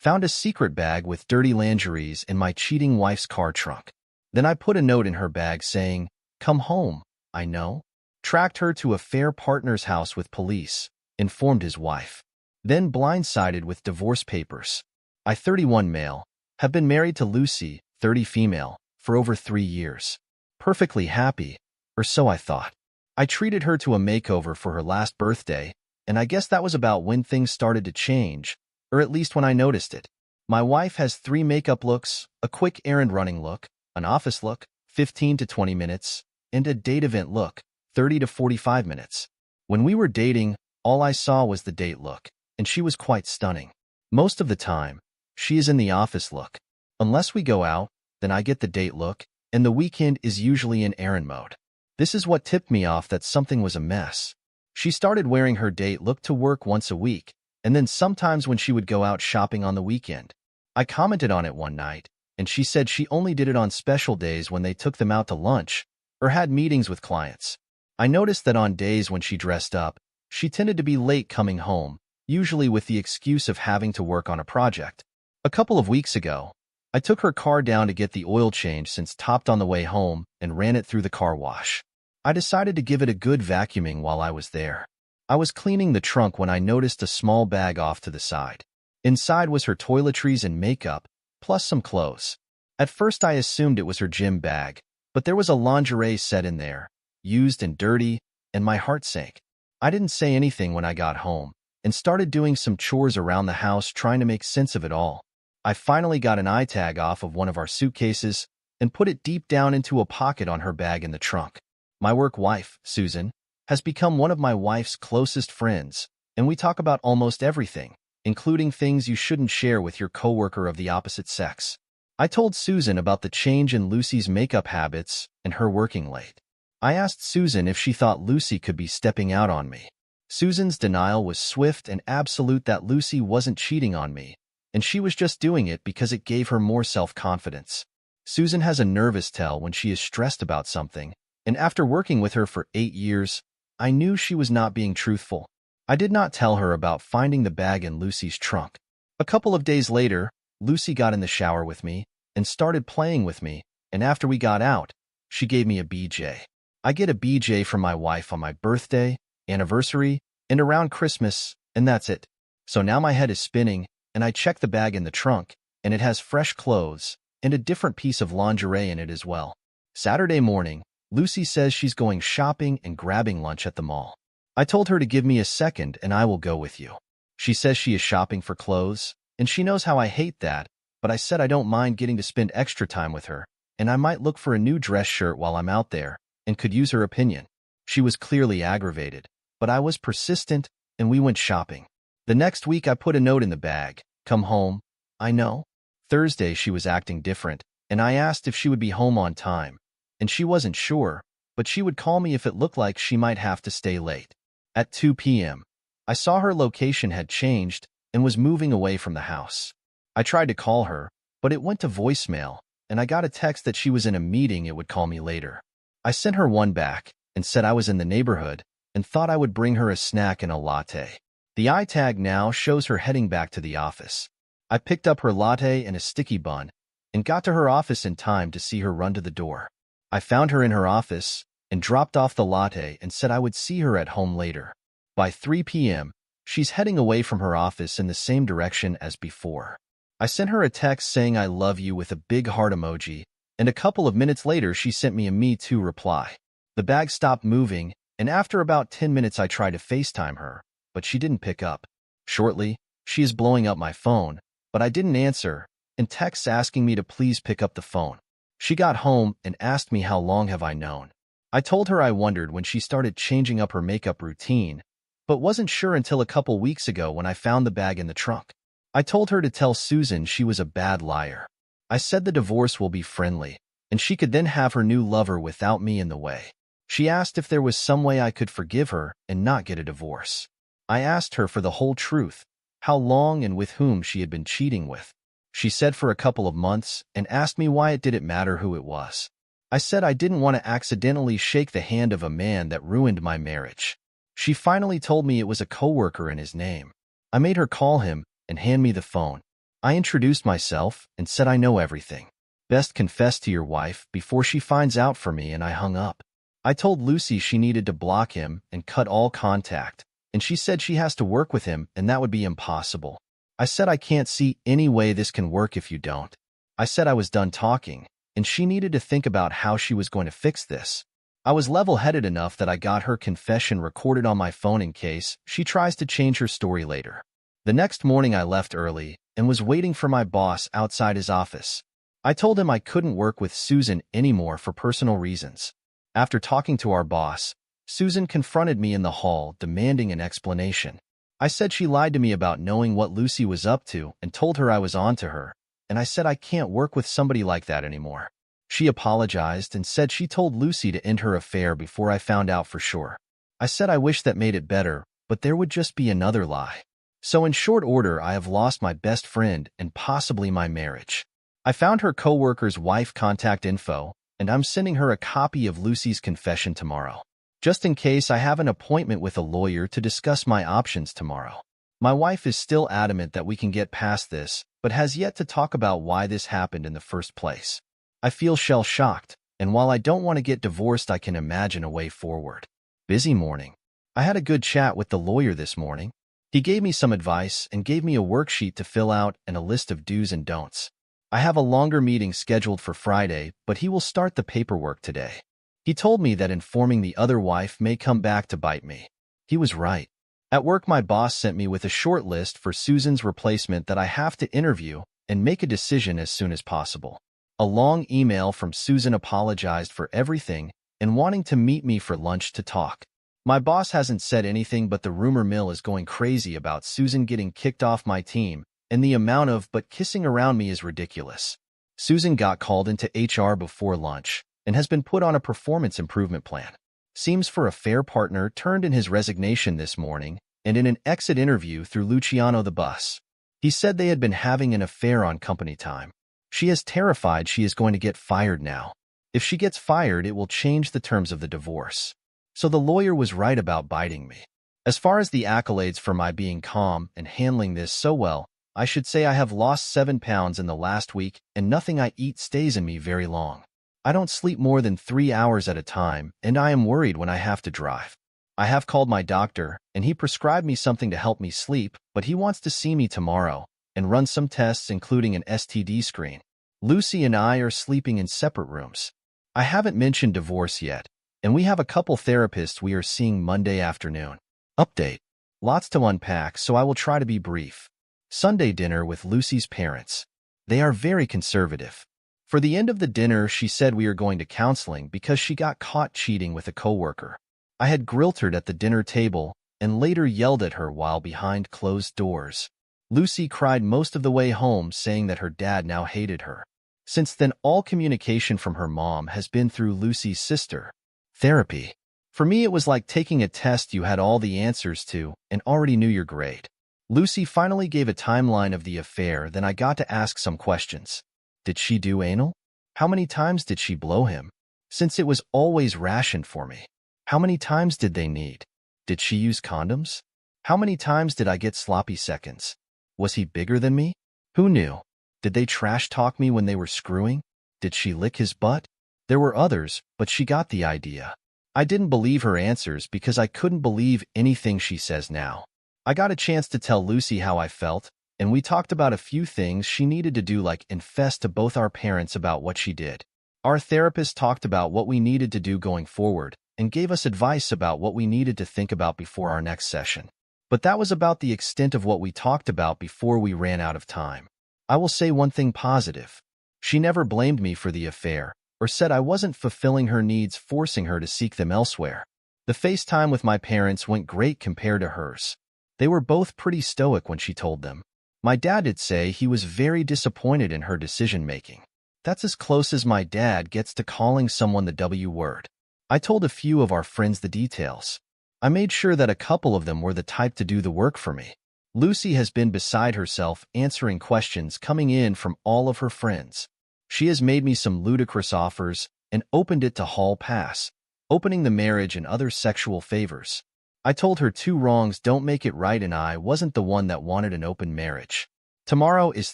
Found a secret bag with dirty lingeries in my cheating wife's car trunk. Then I put a note in her bag saying, "Come home, I know." Tracked her to a fair partner's house with police, informed his wife. Then blindsided with divorce papers. I, 31 male, have been married to Lucy, 30 female, for over 3 years. Perfectly happy, or so I thought. I treated her to a makeover for her last birthday, and I guess that was about when things started to change, or at least when I noticed it. My wife has 3 makeup looks: a quick errand-running look, an office look, 15 to 20 minutes, and a date event look, 30 to 45 minutes. When we were dating, all I saw was the date look, and she was quite stunning. Most of the time, she is in the office look. Unless we go out, then I get the date look, and the weekend is usually in errand mode. This is what tipped me off that something was amiss. She started wearing her date look to work once a week, and then sometimes when she would go out shopping on the weekend. I commented on it one night, and she said she only did it on special days when they took them out to lunch or had meetings with clients. I noticed that on days when she dressed up, she tended to be late coming home, usually with the excuse of having to work on a project. A couple of weeks ago, I took her car down to get the oil change since topped on the way home and ran it through the car wash. I decided to give it a good vacuuming while I was there. I was cleaning the trunk when I noticed a small bag off to the side. Inside was her toiletries and makeup, plus some clothes. At first I assumed it was her gym bag, but there was a lingerie set in there, used and dirty, and my heart sank. I didn't say anything when I got home, and started doing some chores around the house trying to make sense of it all. I finally got an eye tag off of one of our suitcases and put it deep down into a pocket on her bag in the trunk. My work wife, Susan, has become one of my wife's closest friends, and we talk about almost everything, including things you shouldn't share with your coworker of the opposite sex. I told Susan about the change in Lucy's makeup habits and her working late. I asked Susan if she thought Lucy could be stepping out on me. Susan's denial was swift and absolute that Lucy wasn't cheating on me, and she was just doing it because it gave her more self-confidence. Susan has a nervous tell when she is stressed about something, and after working with her for 8 years, I knew she was not being truthful. I did not tell her about finding the bag in Lucy's trunk. A couple of days later, Lucy got in the shower with me and started playing with me, and after we got out, she gave me a BJ. I get a BJ from my wife on my birthday, anniversary, and around Christmas, and that's it. So now my head is spinning, and I check the bag in the trunk, and it has fresh clothes and a different piece of lingerie in it as well. Saturday morning, Lucy says she's going shopping and grabbing lunch at the mall. I told her to give me a second and I will go with you. She says she is shopping for clothes, and she knows how I hate that, but I said I don't mind getting to spend extra time with her, and I might look for a new dress shirt while I'm out there, and could use her opinion. She was clearly aggravated, but I was persistent, and we went shopping. The next week I put a note in the bag, "Come home, I know." Thursday she was acting different, and I asked if she would be home on time, and she wasn't sure, but she would call me if it looked like she might have to stay late. At 2 p.m., I saw her location had changed and was moving away from the house. I tried to call her, but it went to voicemail, and I got a text that she was in a meeting and would call me later. I sent her one back and said I was in the neighborhood and thought I would bring her a snack and a latte. The eye tag now shows her heading back to the office. I picked up her latte and a sticky bun and got to her office in time to see her run to the door. I found her in her office and dropped off the latte and said I would see her at home later. By 3 p.m., she's heading away from her office in the same direction as before. I sent her a text saying I love you with a big heart emoji, and a couple of minutes later she sent me a me too reply. The bag stopped moving, and after about 10 minutes I tried to FaceTime her, but she didn't pick up. Shortly, she is blowing up my phone, but I didn't answer, and texts asking me to please pick up the phone. She got home and asked me how long have I known. I told her I wondered when she started changing up her makeup routine, but wasn't sure until a couple weeks ago when I found the bag in the trunk. I told her to tell Susan she was a bad liar. I said the divorce will be friendly, and she could then have her new lover without me in the way. She asked if there was some way I could forgive her and not get a divorce. I asked her for the whole truth, how long and with whom she had been cheating with. She said for a couple of months and asked me why it didn't matter who it was. I said I didn't want to accidentally shake the hand of a man that ruined my marriage. She finally told me it was a coworker in his name. I made her call him and hand me the phone. I introduced myself and said I know everything. Best confess to your wife before she finds out for me, and I hung up. I told Lucy she needed to block him and cut all contact, and she said she has to work with him and that would be impossible. I said I can't see any way this can work if you don't. I said I was done talking, and she needed to think about how she was going to fix this. I was level-headed enough that I got her confession recorded on my phone in case she tries to change her story later. The next morning I left early and was waiting for my boss outside his office. I told him I couldn't work with Susan anymore for personal reasons. After talking to our boss, Susan confronted me in the hall, demanding an explanation. I said she lied to me about knowing what Lucy was up to and told her I was on to her, and I said I can't work with somebody like that anymore. She apologized and said she told Lucy to end her affair before I found out for sure. I said I wish that made it better, but there would just be another lie. So in short order, I have lost my best friend and possibly my marriage. I found her coworker's wife contact info, and I'm sending her a copy of Lucy's confession tomorrow. Just in case, I have an appointment with a lawyer to discuss my options tomorrow. My wife is still adamant that we can get past this, but has yet to talk about why this happened in the first place. I feel shell-shocked, and while I don't want to get divorced, I can imagine a way forward. Busy morning. I had a good chat with the lawyer this morning. He gave me some advice and gave me a worksheet to fill out and a list of do's and don'ts. I have a longer meeting scheduled for Friday, but he will start the paperwork today. He told me that informing the other wife may come back to bite me. He was right. At work, my boss sent me with a short list for Susan's replacement that I have to interview and make a decision as soon as possible. A long email from Susan apologized for everything and wanting to meet me for lunch to talk. My boss hasn't said anything, but the rumor mill is going crazy about Susan getting kicked off my team, and the amount of but kissing around me is ridiculous. Susan got called into HR before lunch and has been put on a performance improvement plan. Seems for a fair partner turned in his resignation this morning and in an exit interview through Luciano the bus. He said they had been having an affair on company time. She is terrified she is going to get fired now. If she gets fired, it will change the terms of the divorce. So the lawyer was right about biting me. As far as the accolades for my being calm and handling this so well, I should say I have lost 7 pounds in the last week, and nothing I eat stays in me very long. I don't sleep more than 3 hours at a time, and I am worried when I have to drive. I have called my doctor, and he prescribed me something to help me sleep, but he wants to see me tomorrow and run some tests, including an STD screen. Lucy and I are sleeping in separate rooms. I haven't mentioned divorce yet, and we have a couple therapists we are seeing Monday afternoon. Update. Lots to unpack, so I will try to be brief. Sunday dinner with Lucy's parents. They are very conservative. For the end of the dinner, she said we are going to counseling because she got caught cheating with a coworker. I had grilled her at the dinner table and later yelled at her while behind closed doors. Lucy cried most of the way home, saying that her dad now hated her. Since then, all communication from her mom has been through Lucy's sister. Therapy. For me, it was like taking a test you had all the answers to and already knew your grade. Lucy finally gave a timeline of the affair, then I got to ask some questions. Did she do anal? How many times did she blow him? Since it was always rationed for me. How many times did they need? Did she use condoms? How many times did I get sloppy seconds? Was he bigger than me? Who knew? Did they trash talk me when they were screwing? Did she lick his butt? There were others, but she got the idea. I didn't believe her answers because I couldn't believe anything she says now. I got a chance to tell Lucy how I felt, and we talked about a few things she needed to do, like confess to both our parents about what she did. Our therapist talked about what we needed to do going forward and gave us advice about what we needed to think about before our next session. But that was about the extent of what we talked about before we ran out of time. I will say one thing positive. She never blamed me for the affair or said I wasn't fulfilling her needs, forcing her to seek them elsewhere. The FaceTime with my parents went great compared to hers. They were both pretty stoic when she told them. My dad did say he was very disappointed in her decision-making. That's as close as my dad gets to calling someone the W word. I told a few of our friends the details. I made sure that a couple of them were the type to do the work for me. Lucy has been beside herself answering questions coming in from all of her friends. She has made me some ludicrous offers and opened it to hall pass, opening the marriage and other sexual favors. I told her 2 wrongs don't make it right, and I wasn't the one that wanted an open marriage. Tomorrow is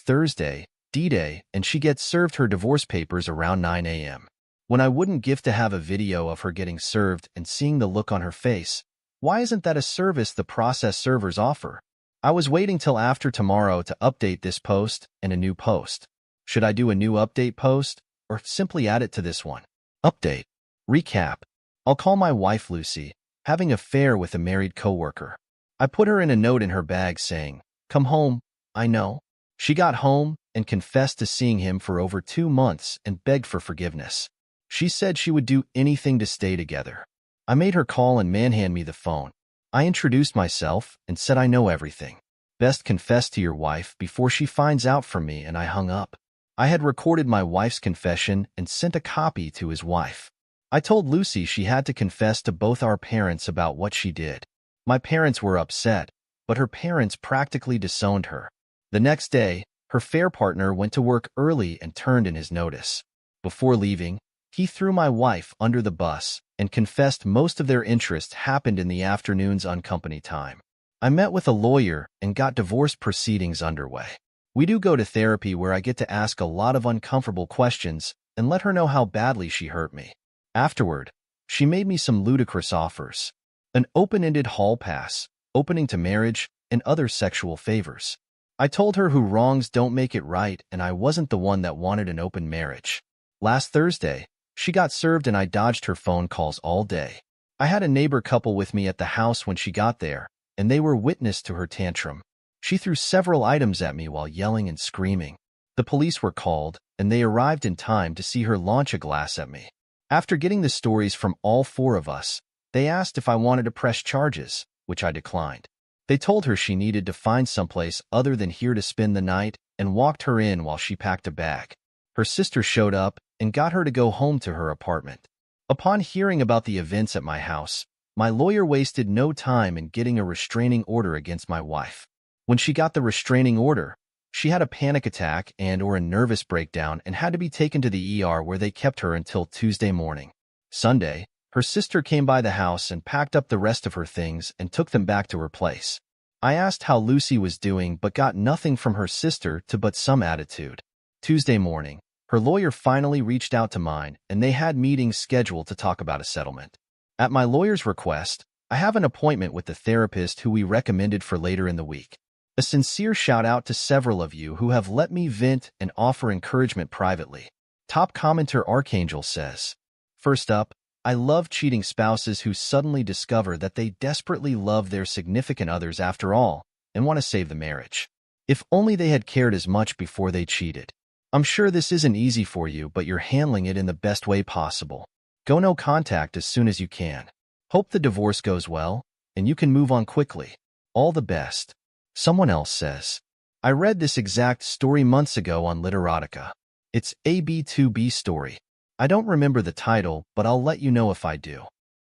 Thursday, D-Day, and she gets served her divorce papers around 9 a.m. When I wouldn't give to have a video of her getting served and seeing the look on her face, why isn't that a service the process servers offer? I was waiting till after tomorrow to update this post and a new post. Should I do a new update post or simply add it to this one? Update. Recap. I'll call my wife Lucy, having an affair with a married coworker. I put her in a note in her bag saying, "Come home, I know." She got home and confessed to seeing him for over 2 months and begged for forgiveness. She said she would do anything to stay together. I made her call and manhand me the phone. I introduced myself and said I know everything. Best confess to your wife before she finds out from me, and I hung up. I had recorded my wife's confession and sent a copy to his wife. I told Lucy she had to confess to both our parents about what she did. My parents were upset, but her parents practically disowned her. The next day, her affair partner went to work early and turned in his notice. Before leaving, he threw my wife under the bus and confessed most of their interests happened in the afternoons on company time. I met with a lawyer and got divorce proceedings underway. We do go to therapy where I get to ask a lot of uncomfortable questions and let her know how badly she hurt me. Afterward, she made me some ludicrous offers. An open-ended hall pass, opening to marriage, and other sexual favors. I told her who wrongs don't make it right, and I wasn't the one that wanted an open marriage. Last Thursday, she got served and I dodged her phone calls all day. I had a neighbor couple with me at the house when she got there, and they were witness to her tantrum. She threw several items at me while yelling and screaming. The police were called, and they arrived in time to see her launch a glass at me. After getting the stories from all 4 of us, they asked if I wanted to press charges, which I declined. They told her she needed to find someplace other than here to spend the night and walked her in while she packed a bag. Her sister showed up and got her to go home to her apartment. Upon hearing about the events at my house, my lawyer wasted no time in getting a restraining order against my wife. When she got the restraining order, she had a panic attack or a nervous breakdown and had to be taken to the ER where they kept her until Tuesday morning. Sunday, her sister came by the house and packed up the rest of her things and took them back to her place. I asked how Lucy was doing but got nothing from her sister but some attitude. Tuesday morning, her lawyer finally reached out to mine and they had meetings scheduled to talk about a settlement. At my lawyer's request, I have an appointment with the therapist who we recommended for later in the week. A sincere shout out to several of you who have let me vent and offer encouragement privately. Top commenter Archangel says, "First up, I love cheating spouses who suddenly discover that they desperately love their significant others after all and want to save the marriage. If only they had cared as much before they cheated. I'm sure this isn't easy for you, but you're handling it in the best way possible. Go no contact as soon as you can. Hope the divorce goes well and you can move on quickly. All the best." Someone else says, "I read this exact story months ago on Literotica. It's a B2B story. I don't remember the title, but I'll let you know if I do."